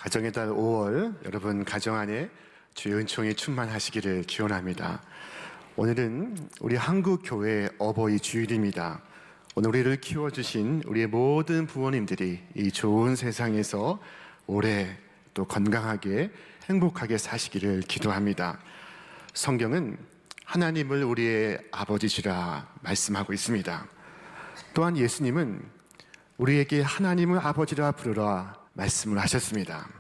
가정의 달 5월 여러분 가정 안에 주의 은총이 충만하시기를 기원합니다. 오늘은 우리 한국교회 어버이 주일입니다. 오늘 우리를 키워주신 우리의 모든 부모님들이 이 좋은 세상에서 오래 또 건강하게 행복하게 사시기를 기도합니다. 성경은 하나님을 우리의 아버지시라 말씀하고 있습니다. 또한 예수님은 우리에게 하나님을 아버지라 부르라 말씀을 하셨습니다.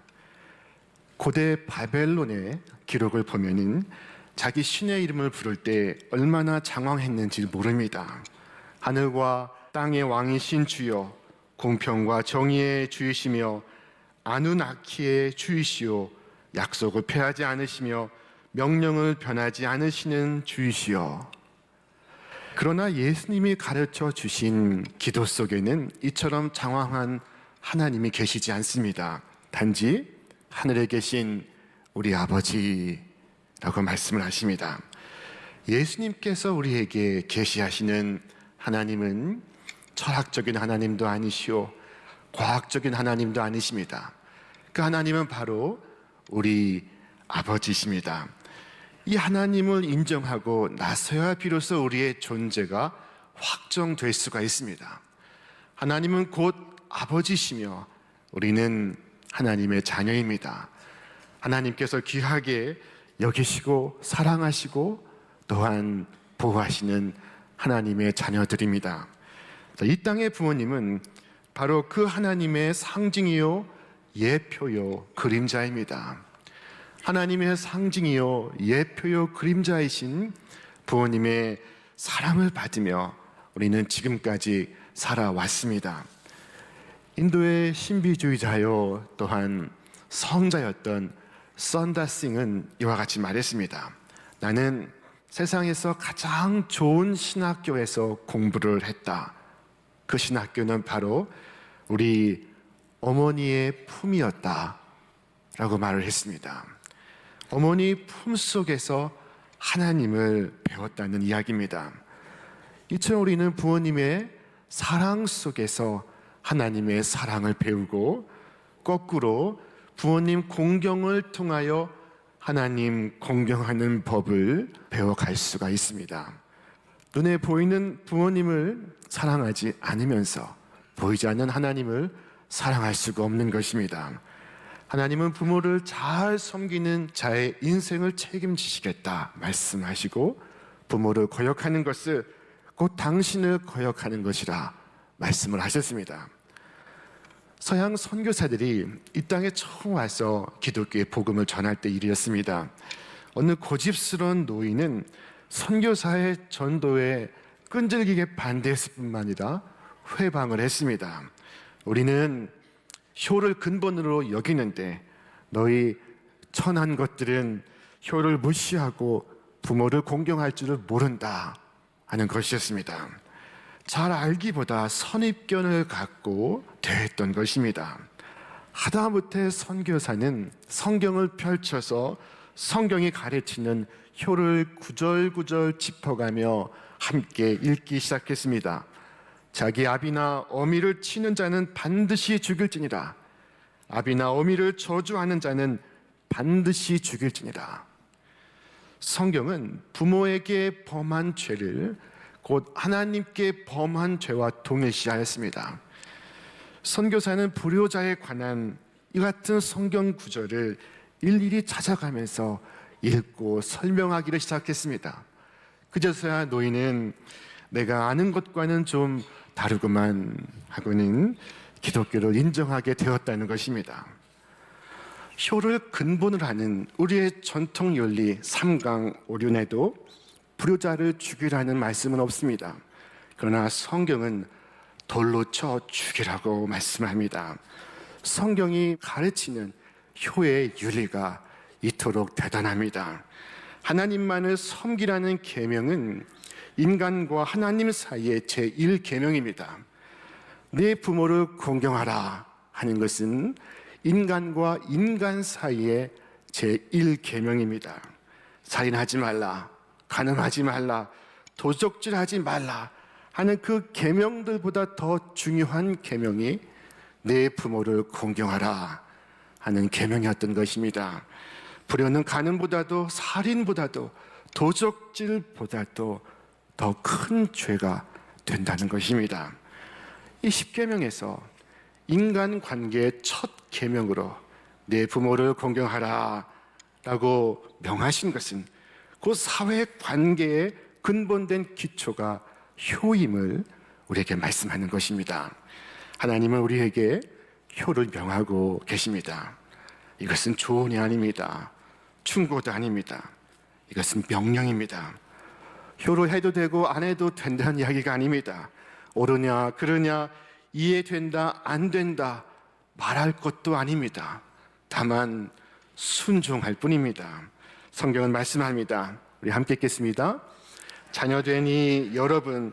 고대 바벨론의 기록을 보면은 자기 신의 이름을 부를 때 얼마나 장황했는지 모릅니다. 하늘과 땅의 왕이신 주여, 공평과 정의의 주이시며 아누나키의 주이시오, 약속을 폐하지 않으시며 명령을 변하지 않으시는 주이시여. 그러나 예수님이 가르쳐 주신 기도 속에는 이처럼 장황한 하나님이 계시지 않습니다. 단지 하늘에 계신 우리 아버지라고 말씀을 하십니다. 예수님께서 우리에게 계시하시는 하나님은 철학적인 하나님도 아니시오, 과학적인 하나님도 아니십니다. 그 하나님은 바로 우리 아버지십니다. 이 하나님을 인정하고 나서야 비로소 우리의 존재가 확정될 수가 있습니다. 하나님은 곧 아버지시며 우리는 하나님의 자녀입니다. 하나님께서 귀하게 여기시고 사랑하시고 또한 보호하시는 하나님의 자녀들입니다. 이 땅의 부모님은 바로 그 하나님의 상징이요 예표요 그림자입니다. 하나님의 상징이요 예표요 그림자이신 부모님의 사랑을 받으며 우리는 지금까지 살아왔습니다. 인도의 신비주의자요 또한 성자였던 선다싱은 이와 같이 말했습니다. 나는 세상에서 가장 좋은 신학교에서 공부를 했다. 그 신학교는 바로 우리 어머니의 품이었다 라고 말을 했습니다. 어머니 품 속에서 하나님을 배웠다는 이야기입니다. 이처럼 우리는 부모님의 사랑 속에서 하나님의 사랑을 배우고 거꾸로 부모님 공경을 통하여 하나님 공경하는 법을 배워갈 수가 있습니다. 눈에 보이는 부모님을 사랑하지 않으면서 보이지 않는 하나님을 사랑할 수가 없는 것입니다. 하나님은 부모를 잘 섬기는 자의 인생을 책임지시겠다 말씀하시고 부모를 거역하는 것을 곧 당신을 거역하는 것이라 말씀을 하셨습니다. 서양 선교사들이 이 땅에 처음 와서 기독교의 복음을 전할 때 일이었습니다. 어느 고집스러운 노인은 선교사의 전도에 끈질기게 반대했을 뿐만 아니라 회방을 했습니다. 우리는 효를 근본으로 여기는데 너희 천한 것들은 효를 무시하고 부모를 공경할 줄을 모른다 하는 것이었습니다. 잘 알기보다 선입견을 갖고 대했던 것입니다. 하다못해 선교사는 성경을 펼쳐서 성경이 가르치는 효를 구절구절 짚어가며 함께 읽기 시작했습니다. 자기 아비나 어미를 치는 자는 반드시 죽일지니라. 아비나 어미를 저주하는 자는 반드시 죽일지니라. 성경은 부모에게 범한 죄를 곧 하나님께 범한 죄와 동일시하였습니다. 선교사는 불효자에 관한 이 같은 성경 구절을 일일이 찾아가면서 읽고 설명하기를 시작했습니다. 그제서야 노인은 내가 아는 것과는 좀 다르구만 하고는 기독교를 인정하게 되었다는 것입니다. 효를 근본으로 하는 우리의 전통 윤리 삼강오륜에도 불효자를 죽이라는 말씀은 없습니다. 그러나 성경은 돌로 쳐 죽이라고 말씀합니다. 성경이 가르치는 효의 윤리가 이토록 대단합니다. 하나님만을 섬기라는 계명은 인간과 하나님 사이의 제1계명입니다. 내 부모를 공경하라 하는 것은 인간과 인간 사이의 제1계명입니다. 살인하지 말라, 간음하지 말라, 도적질하지 말라 하는 그 계명들보다 더 중요한 계명이 내 부모를 공경하라 하는 계명이었던 것입니다. 불효는 간음보다도 살인보다도 도적질보다도 더 큰 죄가 된다는 것입니다. 이 십계명에서 인간관계의 첫 계명으로 내 부모를 공경하라 라고 명하신 것은 그 사회관계의 근본된 기초가 효임을 우리에게 말씀하는 것입니다. 하나님은 우리에게 효를 명하고 계십니다. 이것은 조언이 아닙니다. 충고도 아닙니다. 이것은 명령입니다. 효를 해도 되고 안 해도 된다는 이야기가 아닙니다. 옳으냐 그르냐 이해된다 안 된다 말할 것도 아닙니다. 다만 순종할 뿐입니다. 성경은 말씀합니다. 우리 함께 읽겠습니다. 자녀되니 여러분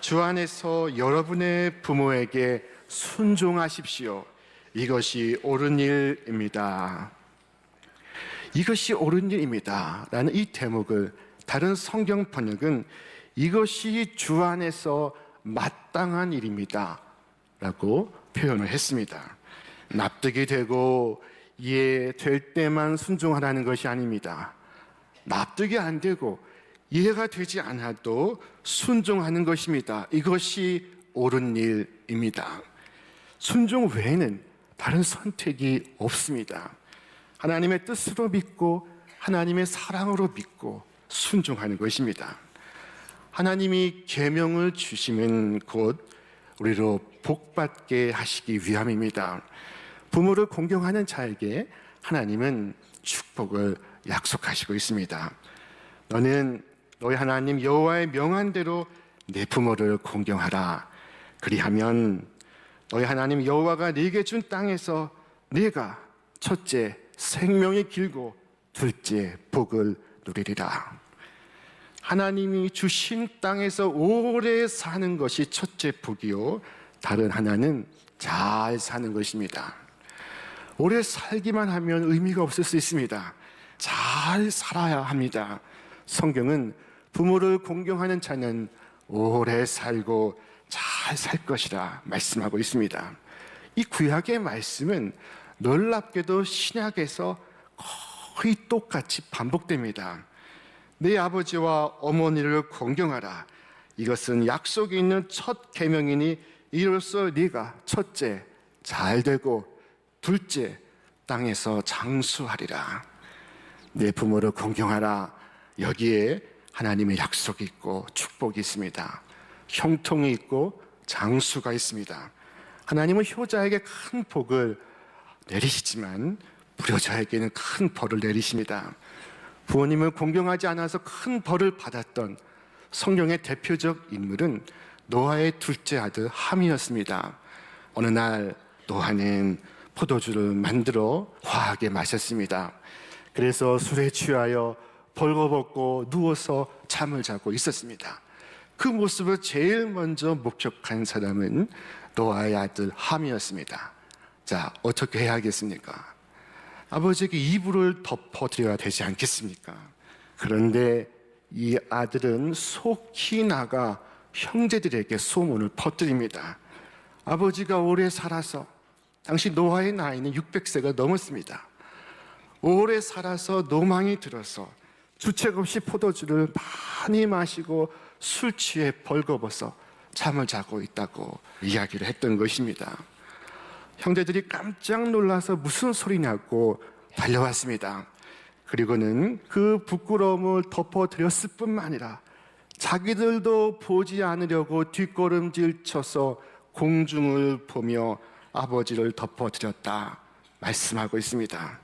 주 안에서 여러분의 부모에게 순종하십시오. 이것이 옳은 일입니다. 이것이 옳은 일입니다 라는 이 대목을 다른 성경 번역은 이것이 주 안에서 마땅한 일입니다 라고 표현을 했습니다. 납득이 되고 이해될 때만 순종하라는 것이 아닙니다. 납득이 안 되고 이해가 되지 않아도 순종하는 것입니다. 이것이 옳은 일입니다. 순종 외에는 다른 선택이 없습니다. 하나님의 뜻으로 믿고 하나님의 사랑으로 믿고 순종하는 것입니다. 하나님이 계명을 주시면 곧 우리로 복받게 하시기 위함입니다. 부모를 공경하는 자에게 하나님은 축복을 약속하시고 있습니다. 너는 너희 하나님 여호와의 명한 대로 내 부모를 공경하라. 그리하면 너희 하나님 여호와가 네게 준 땅에서 네가 첫째 생명이 길고 둘째 복을 누리리라. 하나님이 주신 땅에서 오래 사는 것이 첫째 복이요 다른 하나는 잘 사는 것입니다. 오래 살기만 하면 의미가 없을 수 있습니다. 잘 살아야 합니다. 성경은 부모를 공경하는 자는 오래 살고 잘 살 것이라 말씀하고 있습니다. 이 구약의 말씀은 놀랍게도 신약에서 거의 똑같이 반복됩니다. 내 아버지와 어머니를 공경하라. 이것은 약속이 있는 첫 계명이니 이로써 네가 첫째 잘 되고 둘째 땅에서 장수하리라. 내 부모를 공경하라. 여기에 하나님의 약속이 있고 축복이 있습니다. 형통이 있고 장수가 있습니다. 하나님은 효자에게 큰 복을 내리시지만 불효자에게는 큰 벌을 내리십니다. 부모님을 공경하지 않아서 큰 벌을 받았던 성경의 대표적 인물은 노아의 둘째 아들 함이었습니다. 어느 날 노아는 포도주를 만들어 과하게 마셨습니다. 그래서 술에 취하여 벌거벗고 누워서 잠을 자고 있었습니다. 그 모습을 제일 먼저 목격한 사람은 노아의 아들 함이었습니다. 자, 어떻게 해야겠습니까? 아버지에게 이불을 덮어드려야 되지 않겠습니까? 그런데 이 아들은 속히 나가 형제들에게 소문을 퍼뜨립니다. 아버지가 오래 살아서, 당시 노아의 나이는 600세가 넘었습니다. 오래 살아서 노망이 들어서 주책 없이 포도주를 많이 마시고 술 취해 벌거벗어 잠을 자고 있다고 이야기를 했던 것입니다. 형제들이 깜짝 놀라서 무슨 소리냐고 달려왔습니다. 그리고는 그 부끄러움을 덮어드렸을 뿐만 아니라 자기들도 보지 않으려고 뒷걸음질 쳐서 공중을 보며 아버지를 덮어드렸다 말씀하고 있습니다.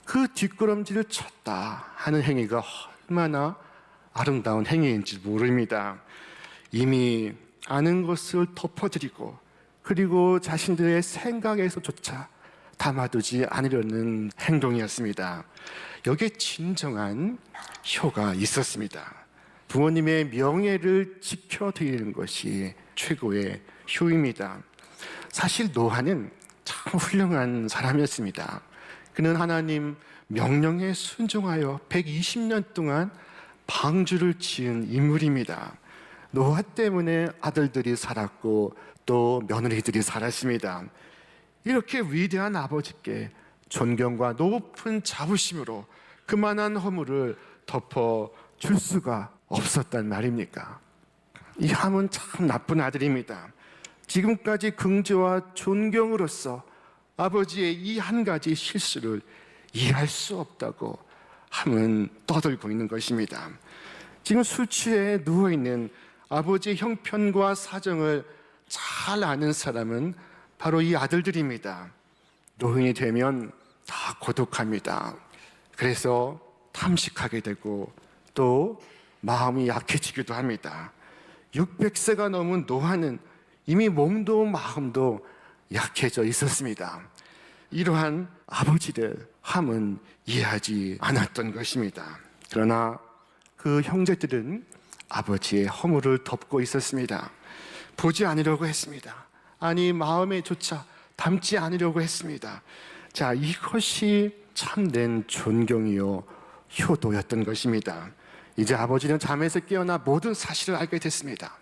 그 뒷걸음질을 쳤다 하는 행위가 얼마나 아름다운 행위인지 모릅니다. 이미 아는 것을 덮어드리고 그리고 자신들의 생각에서조차 담아두지 않으려는 행동이었습니다. 여기에 진정한 효가 있었습니다. 부모님의 명예를 지켜드리는 것이 최고의 효입니다. 사실 노아는 참 훌륭한 사람이었습니다. 그는 하나님 명령에 순종하여 120년 동안 방주를 지은 인물입니다. 노아 때문에 아들들이 살았고 또 며느리들이 살았습니다. 이렇게 위대한 아버지께 존경과 높은 자부심으로 그만한 허물을 덮어줄 수가 없었단 말입니까? 이 함은 참 나쁜 아들입니다. 지금까지 긍지와 존경으로서 아버지의 이 한 가지 실수를 이해할 수 없다고 함은 떠들고 있는 것입니다. 지금 술 취해 누워있는 아버지의 형편과 사정을 잘 아는 사람은 바로 이 아들들입니다. 노인이 되면 다 고독합니다. 그래서 탐식하게 되고 또 마음이 약해지기도 합니다. 600세가 넘은 노아는 이미 몸도 마음도 약해져 있었습니다. 이러한 아버지를 함은 이해하지 않았던 것입니다. 그러나 그 형제들은 아버지의 허물을 덮고 있었습니다. 보지 않으려고 했습니다. 아니, 마음에조차 담지 않으려고 했습니다. 자, 이것이 참된 존경이요 효도였던 것입니다. 이제 아버지는 잠에서 깨어나 모든 사실을 알게 됐습니다.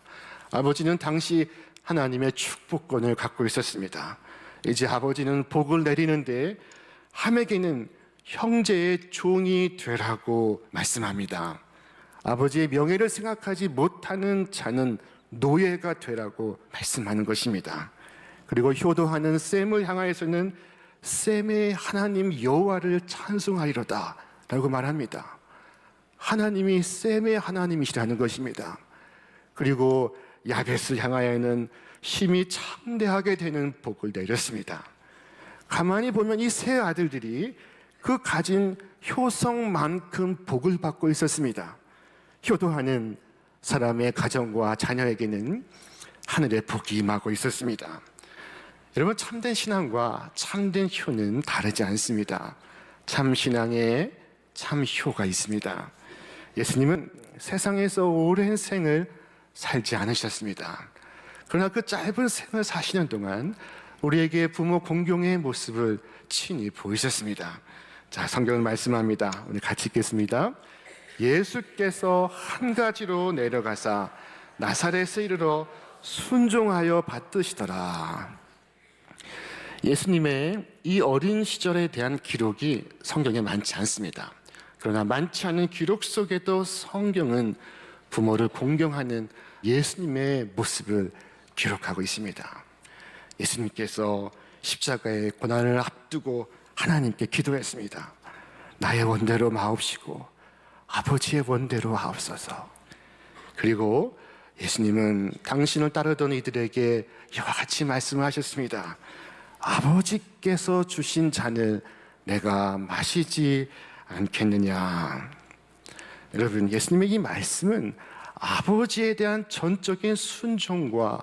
아버지는 당시 하나님의 축복권을 갖고 있었습니다. 이제 아버지는 복을 내리는데 함에게는 형제의 종이 되라고 말씀합니다. 아버지의 명예를 생각하지 못하는 자는 노예가 되라고 말씀하는 것입니다. 그리고 효도하는 셈을 향하여서는 셈의 하나님 여호와를 찬송하리로다 라고 말합니다. 하나님이 셈의 하나님이시라는 것입니다. 그리고 야벳을 향하여는 심히 창대하게 되는 복을 내렸습니다. 가만히 보면 이 세 아들들이 그 가진 효성만큼 복을 받고 있었습니다. 효도하는 사람의 가정과 자녀에게는 하늘의 복이 임하고 있었습니다. 여러분, 참된 신앙과 참된 효는 다르지 않습니다. 참 신앙에 참 효가 있습니다. 예수님은 세상에서 오랜 생을 살지 않으셨습니다. 그러나 그 짧은 생을 사시는 동안 우리에게 부모 공경의 모습을 친히 보이셨습니다. 자, 성경은 말씀합니다. 오늘 같이 읽겠습니다. 예수께서 한 가지로 내려가사 나사렛에 이르러 순종하여 받드시더라. 예수님의 이 어린 시절에 대한 기록이 성경에 많지 않습니다. 그러나 많지 않은 기록 속에도 성경은 부모를 공경하는 예수님의 모습을 기록하고 있습니다. 예수님께서 십자가의 고난을 앞두고 하나님께 기도했습니다. 나의 원대로 마옵시고 아버지의 원대로 하옵소서. 그리고 예수님은 당신을 따르던 이들에게 이와 같이 말씀하셨습니다. 아버지께서 주신 잔을 내가 마시지 않겠느냐. 여러분, 예수님의 이 말씀은 아버지에 대한 전적인 순종과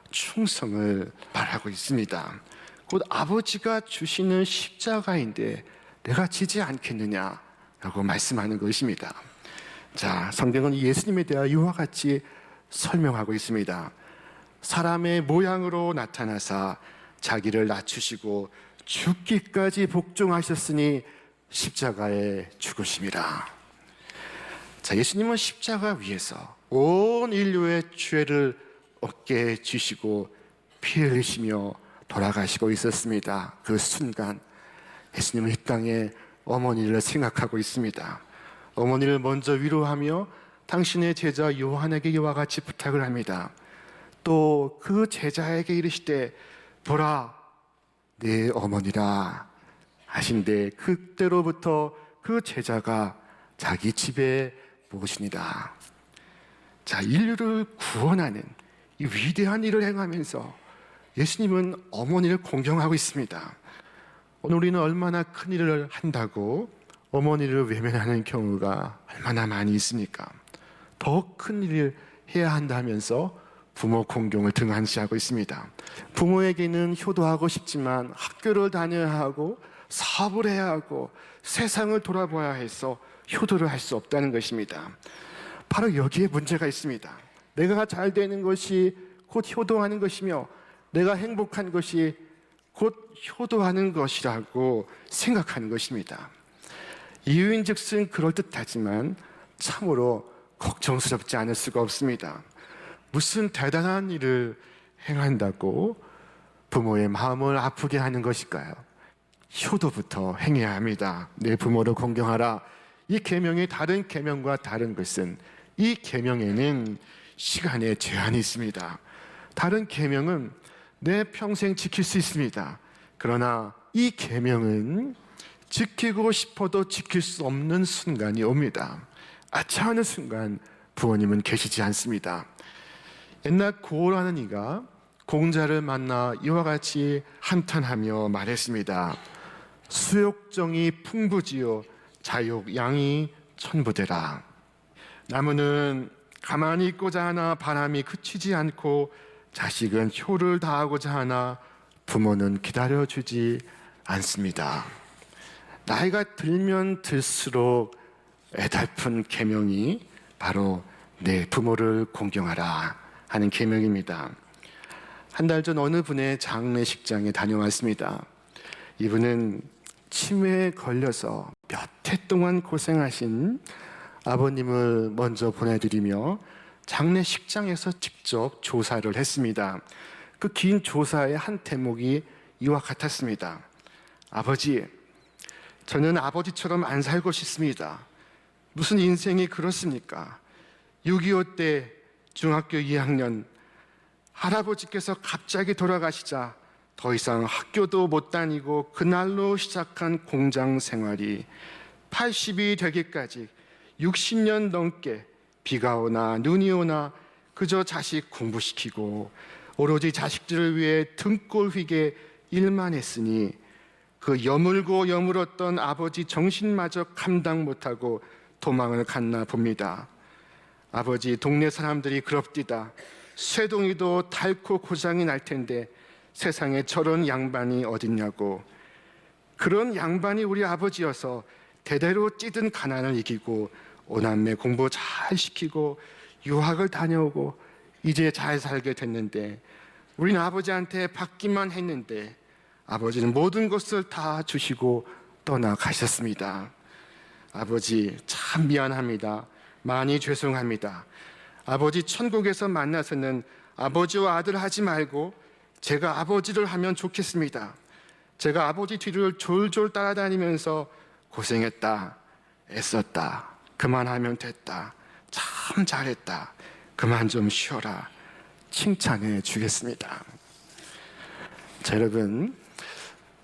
충성을 말하고 있습니다. 곧 아버지가 주시는 십자가인데 내가 지지 않겠느냐라고 말씀하는 것입니다. 자, 성경은 예수님에 대하여 이와 같이 설명하고 있습니다. 사람의 모양으로 나타나사 자기를 낮추시고 죽기까지 복종하셨으니 십자가에 죽으심이라. 자, 예수님은 십자가 위에서 온 인류의 죄를 어깨에 지시고 피 흘리시며 돌아가시고 있었습니다. 그 순간 예수님은 이 땅에 어머니를 생각하고 있습니다. 어머니를 먼저 위로하며 당신의 제자 요한에게 이와 같이 부탁을 합니다. 또 그 제자에게 이르시되 보라 내 어머니라 하신데 그때로부터 그 제자가 자기 집에 모시니라. 자, 인류를 구원하는 이 위대한 일을 행하면서 예수님은 어머니를 공경하고 있습니다. 오늘 우리는 얼마나 큰 일을 한다고 어머니를 외면하는 경우가 얼마나 많이 있습니까? 더 큰 일을 해야 한다면서 부모 공경을 등한시하고 있습니다. 부모에게는 효도하고 싶지만 학교를 다녀야 하고 사업을 해야 하고 세상을 돌아봐야 해서 효도를 할 수 없다는 것입니다. 바로 여기에 문제가 있습니다. 내가 잘 되는 것이 곧 효도하는 것이며 내가 행복한 것이 곧 효도하는 것이라고 생각하는 것입니다. 이유인즉슨 그럴듯하지만 참으로 걱정스럽지 않을 수가 없습니다. 무슨 대단한 일을 행한다고 부모의 마음을 아프게 하는 것일까요? 효도부터 행해야 합니다. 내 부모를 공경하라. 이 계명이 다른 계명과 다른 것은 이 계명에는 시간의 제한이 있습니다. 다른 계명은 내 평생 지킬 수 있습니다. 그러나 이 계명은 지키고 싶어도 지킬 수 없는 순간이 옵니다. 아차하는 순간 부모님은 계시지 않습니다. 옛날 고라는 이가 공자를 만나 이와 같이 한탄하며 말했습니다. 수욕정이 풍부지요 자욕 양이 천부되라. 나무는 가만히 있고자 하나 바람이 그치지 않고 자식은 효를 다하고자 하나 부모는 기다려주지 않습니다. 나이가 들면 들수록 애달픈 계명이 바로 내 부모를 공경하라 하는 계명입니다. 한 달 전 어느 분의 장례식장에 다녀왔습니다. 이분은 치매에 걸려서 몇 해 동안 고생하신 아버님을 먼저 보내드리며 장례식장에서 직접 조사를 했습니다. 그 긴 조사의 한 대목이 이와 같았습니다. 아버지, 저는 아버지처럼 안 살고 싶습니다. 무슨 인생이 그렇습니까? 6.25 때 중학교 2학년 할아버지께서 갑자기 돌아가시자 더 이상 학교도 못 다니고 그날로 시작한 공장 생활이 80이 되기까지 60년 넘게 비가 오나 눈이 오나 그저 자식 공부시키고 오로지 자식들을 위해 등골 휘게 일만 했으니 그 여물고 여물었던 아버지 정신마저 감당 못하고 도망을 갔나 봅니다. 아버지, 동네 사람들이 그럽디다. 쇠동이도 닳고 고장이 날 텐데 세상에 저런 양반이 어딨냐고. 그런 양반이 우리 아버지여서 대대로 찌든 가난을 이기고 오남매 공부 잘 시키고 유학을 다녀오고 이제 잘 살게 됐는데 우린 아버지한테 받기만 했는데 아버지는 모든 것을 다 주시고 떠나가셨습니다. 아버지, 참 미안합니다. 많이 죄송합니다. 아버지 천국에서 만나서는 아버지와 아들 하지 말고 제가 아버지를 하면 좋겠습니다. 제가 아버지 뒤를 졸졸 따라다니면서 고생했다, 애썼다, 그만하면 됐다, 참 잘했다, 그만 좀 쉬어라 칭찬해 주겠습니다. 자, 여러분,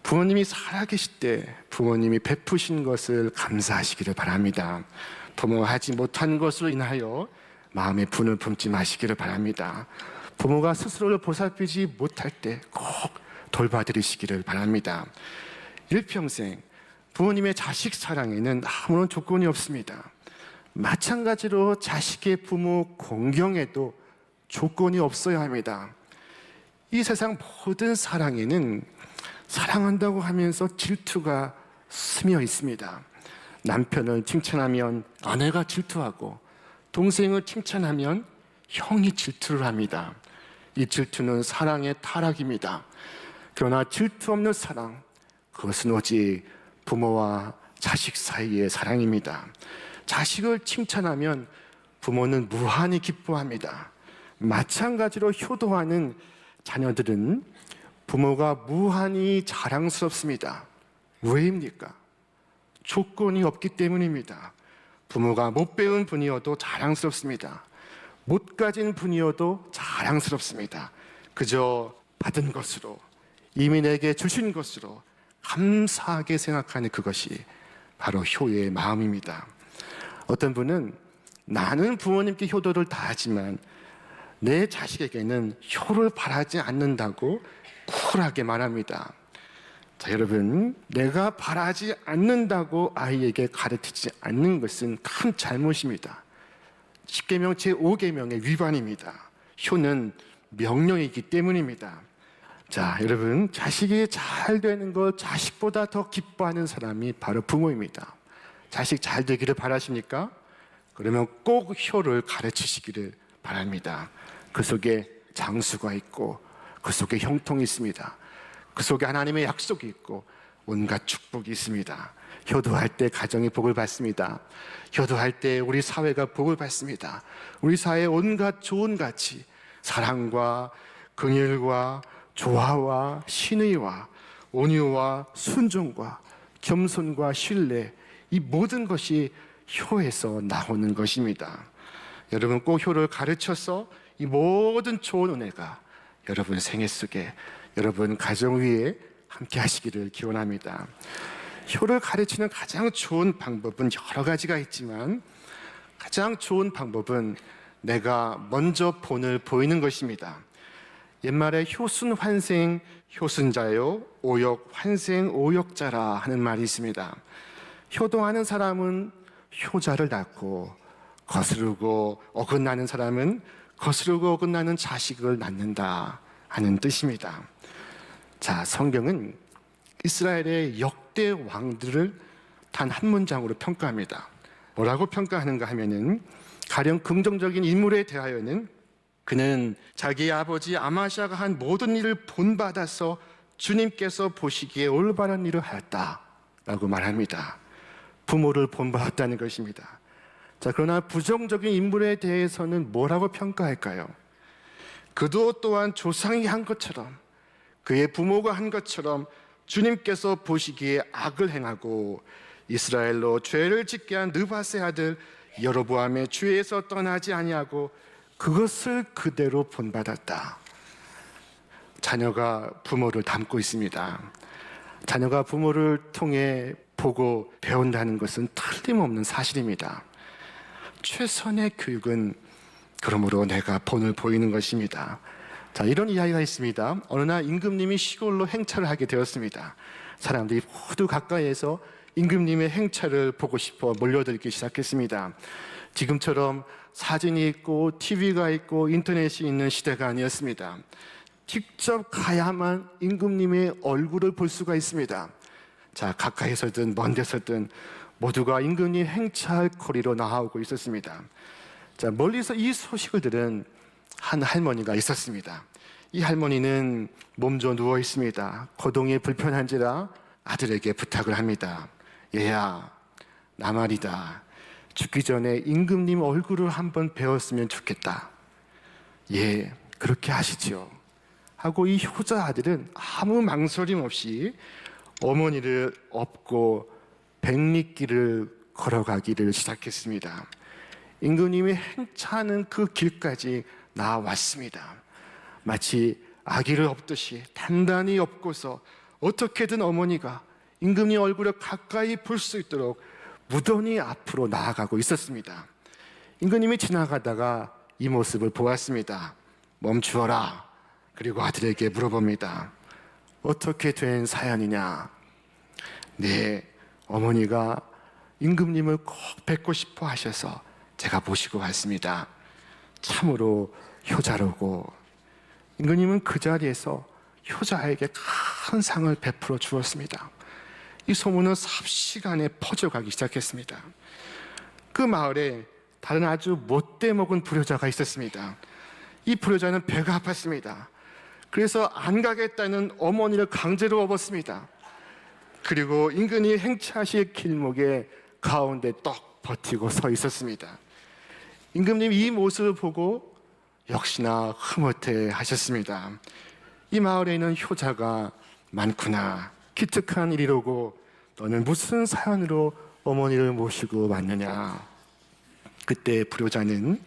부모님이 살아계실 때 부모님이 베푸신 것을 감사하시기를 바랍니다. 부모가 하지 못한 것으로 인하여 마음에 분을 품지 마시기를 바랍니다. 부모가 스스로를 보살피지 못할 때 꼭 돌봐드리시기를 바랍니다. 일평생 부모님의 자식 사랑에는 아무런 조건이 없습니다. 마찬가지로 자식의 부모 공경에도 조건이 없어야 합니다. 이 세상 모든 사랑에는 사랑한다고 하면서 질투가 스며 있습니다. 남편을 칭찬하면 아내가 질투하고 동생을 칭찬하면 형이 질투를 합니다. 이 질투는 사랑의 타락입니다. 그러나 질투 없는 사랑, 그것은 오직 부모와 자식 사이의 사랑입니다. 자식을 칭찬하면 부모는 무한히 기뻐합니다. 마찬가지로 효도하는 자녀들은 부모가 무한히 자랑스럽습니다. 왜입니까? 조건이 없기 때문입니다. 부모가 못 배운 분이어도 자랑스럽습니다. 못 가진 분이어도 자랑스럽습니다. 그저 받은 것으로, 이미 내게 주신 것으로 감사하게 생각하는 그것이 바로 효의 마음입니다. 어떤 분은 나는 부모님께 효도를 다하지만 내 자식에게는 효를 바라지 않는다고 쿨하게 말합니다. 자, 여러분, 내가 바라지 않는다고 아이에게 가르치지 않는 것은 큰 잘못입니다. 10계명 제5계명의 위반입니다. 효는 명령이기 때문입니다. 자, 여러분, 자식이 잘 되는 걸 자식보다 더 기뻐하는 사람이 바로 부모입니다. 자식 잘 되기를 바라십니까? 그러면 꼭 효를 가르치시기를 바랍니다. 그 속에 장수가 있고 그 속에 형통이 있습니다. 그 속에 하나님의 약속이 있고 온갖 축복이 있습니다. 효도할 때 가정이 복을 받습니다. 효도할 때 우리 사회가 복을 받습니다. 우리 사회의 온갖 좋은 가치, 사랑과 긍휼과 조화와 신의와 온유와 순종과 겸손과 신뢰, 이 모든 것이 효에서 나오는 것입니다. 여러분 꼭 효를 가르쳐서 이 모든 좋은 은혜가 여러분 생애 속에, 여러분 가정 위에 함께 하시기를 기원합니다. 효를 가르치는 가장 좋은 방법은 여러 가지가 있지만 가장 좋은 방법은 내가 먼저 본을 보이는 것입니다. 옛말에 효순 환생 효순자요, 오역 환생 오역자라 하는 말이 있습니다. 효도하는 사람은 효자를 낳고 거스르고 어긋나는 사람은 거스르고 어긋나는 자식을 낳는다 하는 뜻입니다. 자, 성경은 이스라엘의 역대 왕들을 단 한 문장으로 평가합니다. 뭐라고 평가하는가 하면은, 가령 긍정적인 인물에 대하여는 그는 자기 아버지 아마시아가 한 모든 일을 본받아서 주님께서 보시기에 올바른 일을 하였다라고 말합니다. 부모를 본받았다는 것입니다. 자, 그러나 부정적인 인물에 대해서는 뭐라고 평가할까요? 그도 또한 조상이 한 것처럼, 그의 부모가 한 것처럼 주님께서 보시기에 악을 행하고 이스라엘로 죄를 짓게 한 느바세 아들 여로보암의 죄에서 떠나지 아니하고 그것을 그대로 본받았다. 자녀가 부모를 닮고 있습니다. 자녀가 부모를 통해 보고 배운다는 것은 틀림없는 사실입니다. 최선의 교육은 그러므로 내가 본을 보이는 것입니다. 자, 이런 이야기가 있습니다. 어느 날 임금님이 시골로 행차를 하게 되었습니다. 사람들이 모두 가까이에서 임금님의 행차를 보고 싶어 몰려들기 시작했습니다. 지금처럼 사진이 있고 TV가 있고 인터넷이 있는 시대가 아니었습니다. 직접 가야만 임금님의 얼굴을 볼 수가 있습니다. 자, 가까이서든 먼 데서든 모두가 임금님 행차할 거리로 나오고 있었습니다. 자, 멀리서 이 소식을 들은 한 할머니가 있었습니다. 이 할머니는 몸져 누워 있습니다. 거동이 불편한지라 아들에게 부탁을 합니다. 얘야, 나 말이다. 죽기 전에 임금님 얼굴을 한번 배웠으면 좋겠다. 예, 그렇게 하시죠. 하고 이 효자 아들은 아무 망설임 없이 어머니를 업고 백리길을 걸어가기를 시작했습니다. 임금님이 행차하는 그 길까지 나왔습니다. 마치 아기를 업듯이 단단히 업고서 어떻게든 어머니가 임금님 얼굴을 가까이 볼 수 있도록 무던히 앞으로 나아가고 있었습니다. 임금님이 지나가다가 이 모습을 보았습니다. 멈추어라. 그리고 아들에게 물어봅니다. 어떻게 된 사연이냐? 네, 어머니가 임금님을 꼭 뵙고 싶어 하셔서 제가 모시고 왔습니다. 참으로 효자로고, 임금님은 그 자리에서 효자에게 큰 상을 베풀어 주었습니다. 이 소문은 삽시간에 퍼져가기 시작했습니다. 그 마을에 다른 아주 못돼 먹은 불효자가 있었습니다. 이 불효자는 배가 아팠습니다. 그래서 안 가겠다는 어머니를 강제로 업었습니다. 그리고 임금이 행차하실 길목에 가운데 떡 버티고 서 있었습니다. 임금님 이 모습을 보고 역시나 흐뭇해 하셨습니다. 이 마을에 있는 효자가 많구나. 기특한 일이로고 너는 무슨 사연으로 어머니를 모시고 왔느냐. 그때 불효자는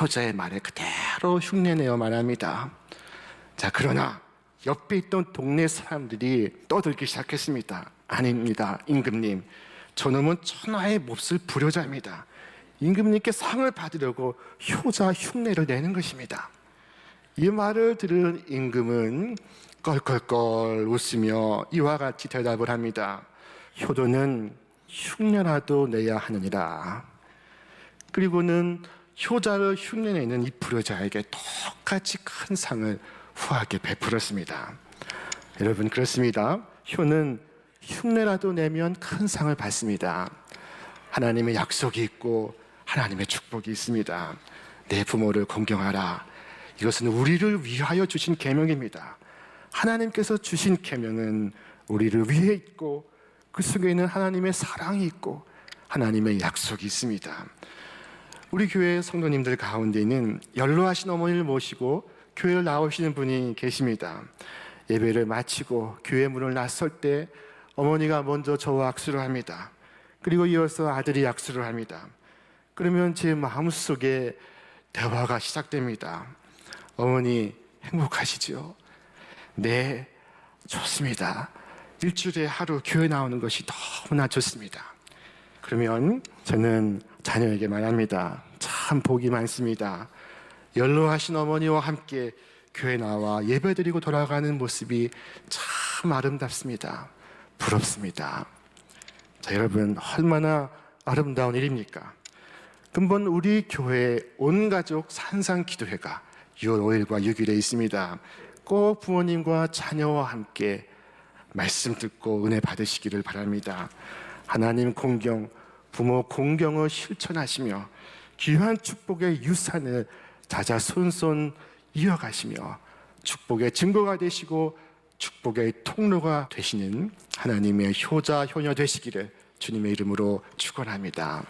효자의 말에 그대로 흉내내어 말합니다. 자, 그러나 옆에 있던 동네 사람들이 떠들기 시작했습니다. 아닙니다, 임금님. 저놈은 천하의 몹쓸 불효자입니다. 임금님께 상을 받으려고 효자 흉내를 내는 것입니다. 이 말을 들은 임금은 껄껄껄 웃으며 이와 같이 대답을 합니다. 효도는 흉내라도 내야 하느니라. 그리고는 효자를 흉내내는 이 불효자에게 똑같이 큰 상을 후하게 베풀었습니다. 여러분, 그렇습니다. 효는 흉내라도 내면 큰 상을 받습니다. 하나님의 약속이 있고 하나님의 축복이 있습니다. 내 부모를 공경하라. 이것은 우리를 위하여 주신 계명입니다. 하나님께서 주신 계명은 우리를 위해 있고 그 속에는 하나님의 사랑이 있고 하나님의 약속이 있습니다. 우리 교회 성도님들 가운데는 연로하신 어머니를 모시고 교회를 나오시는 분이 계십니다. 예배를 마치고 교회 문을 나설 때 어머니가 먼저 저와 악수를 합니다. 그리고 이어서 아들이 악수를 합니다. 그러면 제 마음속에 대화가 시작됩니다. 어머니 행복하시죠? 네, 좋습니다. 일주일에 하루 교회 나오는 것이 너무나 좋습니다. 그러면 저는 자녀에게 말합니다. 참 복이 많습니다. 연로하신 어머니와 함께 교회 나와 예배드리고 돌아가는 모습이 참 아름답습니다. 부럽습니다. 자, 여러분, 얼마나 아름다운 일입니까? 근본 우리 교회 온 가족 산상 기도회가 6월 5일과 6일에 있습니다. 꼭 부모님과 자녀와 함께 말씀 듣고 은혜 받으시기를 바랍니다. 하나님 공경, 부모 공경을 실천하시며 귀한 축복의 유산을 자자손손 이어가시며 축복의 증거가 되시고 축복의 통로가 되시는 하나님의 효자, 효녀 되시기를 주님의 이름으로 축원합니다.